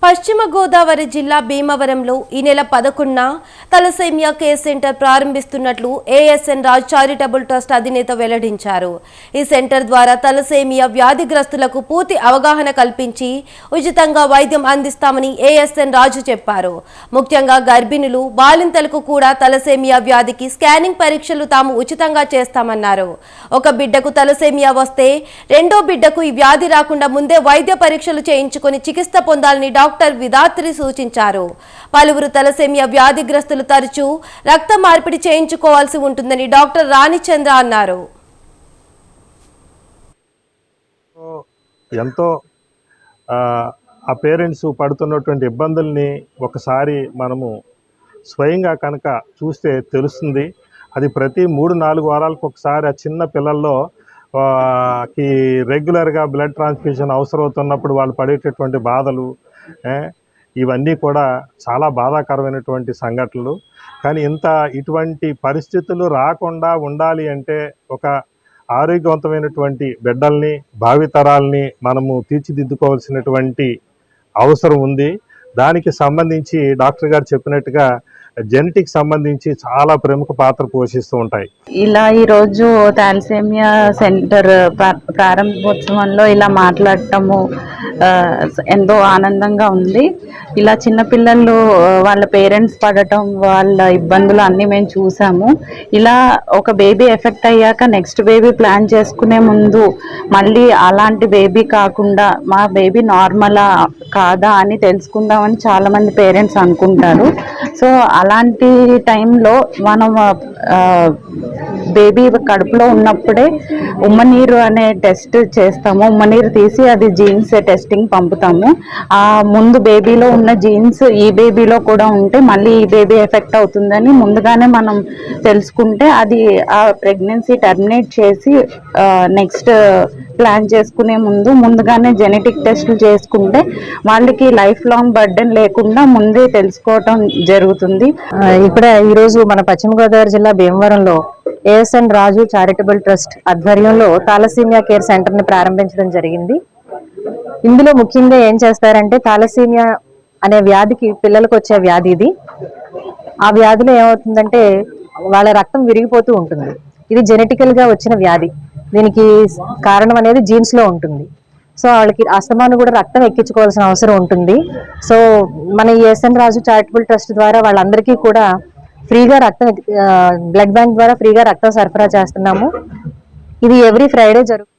పశ్చిమ గోదావరి జిల్లా భీమవరంలో ఈ నెల 11న తలసేమియా కేర్ సెంటర్ ప్రారంభిస్తున్నట్లు ఏఎస్ఎన్ రాజ్ చారిటబుల్ ట్రస్ట్ అధినేత వెల్లడించారు. ఈ సెంటర్ ద్వారా తలసేమియా వ్యాధిగ్రస్తులకు పూర్తి అవగాహన కల్పించి ఉచితంగా వైద్యం అందిస్తామని ఏఎస్ఎన్ రాజు చెప్పారు. ముఖ్యంగా గర్భిణులు, బాలింతలకు కూడా తలసేమియా వ్యాధికి స్కానింగ్ పరీక్షలు తాము ఉచితంగా చేస్తామన్నారు. ఒక బిడ్డకు తలసేమియా వస్తే రెండో బిడ్డకు ఈ వ్యాధి రాకుండా ముందే వైద్య పరీక్షలు చేయించుకొని చికిత్స పొందాలని డాక్టర్ విధాత్రి సూచించారు. పలువురు తలసేమియా వ్యాధిగ్రస్తులు తరచూ రక్త మార్పిడి చేయించుకోవాల్సి ఉంటుందని డాక్టర్ రాణిచంద్ర అన్నారు. ఎంతో ఆ పేరెంట్స్ పడుతున్నటువంటి ఇబ్బందుల్ని ఒకసారి మనము స్వయంగా కనుక చూస్తే తెలుస్తుంది. అది ప్రతి 3-4 వారాలకు ఒకసారి ఆ చిన్న పిల్లల్లో రెగ్యులర్గా బ్లడ్ ట్రాన్స్ఫ్యూషన్ అవసరమవుతున్నప్పుడు వాళ్ళు పడేటటువంటి బాధలు ఇవన్నీ కూడా చాలా బాధాకరమైనటువంటి సంఘటనలు. కానీ ఇటువంటి పరిస్థితులు రాకుండా ఉండాలి అంటే ఒక ఆరోగ్యవంతమైనటువంటి బిడ్డల్ని, భావితరాల్ని మనము తీర్చిదిద్దుకోవాల్సినటువంటి అవసరం ఉంది. దానికి సంబంధించి డాక్టర్ గారు చెప్పినట్టుగా జెనెటిక్ సంబంధించి చాలా ప్రముఖ పాత్ర పోషిస్తూ ఉంటాయి. ఇలా ఈరోజు థాలసేమియా సెంటర్ ప్రారంభోత్సవంలో ఇలా మాట్లాడటము ఎంతో ఆనందంగా ఉంది. ఇలా చిన్నపిల్లలు వాళ్ళ పేరెంట్స్ పడటం, వాళ్ళ ఇబ్బందులు అన్నీ మేము చూసాము. ఇలా ఒక బేబీ ఎఫెక్ట్ అయ్యాక నెక్స్ట్ బేబీ ప్లాన్ చేసుకునే ముందు మళ్ళీ అలాంటి బేబీ కాకుండా మా బేబీ నార్మలా కాదా అని తెలుసుకుందామని చాలామంది పేరెంట్స్ అనుకుంటారు. సో అలాంటి టైంలో మనం బేబీ కడుపులో ఉన్నప్పుడే ఉమ్మనీరు అనే టెస్ట్ చేస్తాము. ఉమ్మనీరు తీసి అది జీన్స్ టెస్టింగ్ పంపుతాము. ఆ ముందు బేబీలో ఉన్న జీన్స్ ఈ బేబీలో కూడా ఉంటే మళ్ళీ ఈ బేబీ ఎఫెక్ట్ అవుతుందని ముందుగానే మనం తెలుసుకుంటే అది ఆ ప్రెగ్నెన్సీ టర్మినేట్ చేసి నెక్స్ట్ ప్లాన్ చేసుకునే ముందుగానే జెనెటిక్ టెస్టులు చేసుకుంటే వాళ్ళకి లైఫ్ లాంగ్ బర్డెన్ లేకుండా ముందే తెలుసుకోవటం జరుగుతుంది. ఇక్కడ ఈరోజు మన పశ్చిమ గోదావరి జిల్లా భీమవరంలో ఏఎస్ఎన్ రాజు చారిటబుల్ ట్రస్ట్ ఆధ్వర్యంలో థాలసేమియా కేర్ సెంటర్ ని ప్రారంభించడం జరిగింది. ఇందులో ముఖ్యంగా ఏం చేస్తారంటే థాలసేమియా అనే వ్యాధికి పిల్లలకు వచ్చే వ్యాధి ఇది. ఆ వ్యాధిలో ఏమవుతుందంటే వాళ్ళ రక్తం విరిగిపోతూ ఉంటుంది. ఇది జెనెటికల్ గా వచ్చిన వ్యాధి. దీనికి కారణం అనేది జీన్స్ లో ఉంటుంది. సో వాళ్ళకి అస్తమాను కూడా రక్తం ఎక్కించుకోవాల్సిన అవసరం ఉంటుంది. సో మన ఏఎస్ఎన్ రాజు చారిటబుల్ ట్రస్ట్ ద్వారా వాళ్ళందరికీ కూడా ఫ్రీగా బ్లడ్ బ్యాంక్ ద్వారా ఫ్రీగా రక్తం సరఫరా చేస్తున్నాము. ఇది ఎవ్రీ ఫ్రైడే జరుగుతుంది.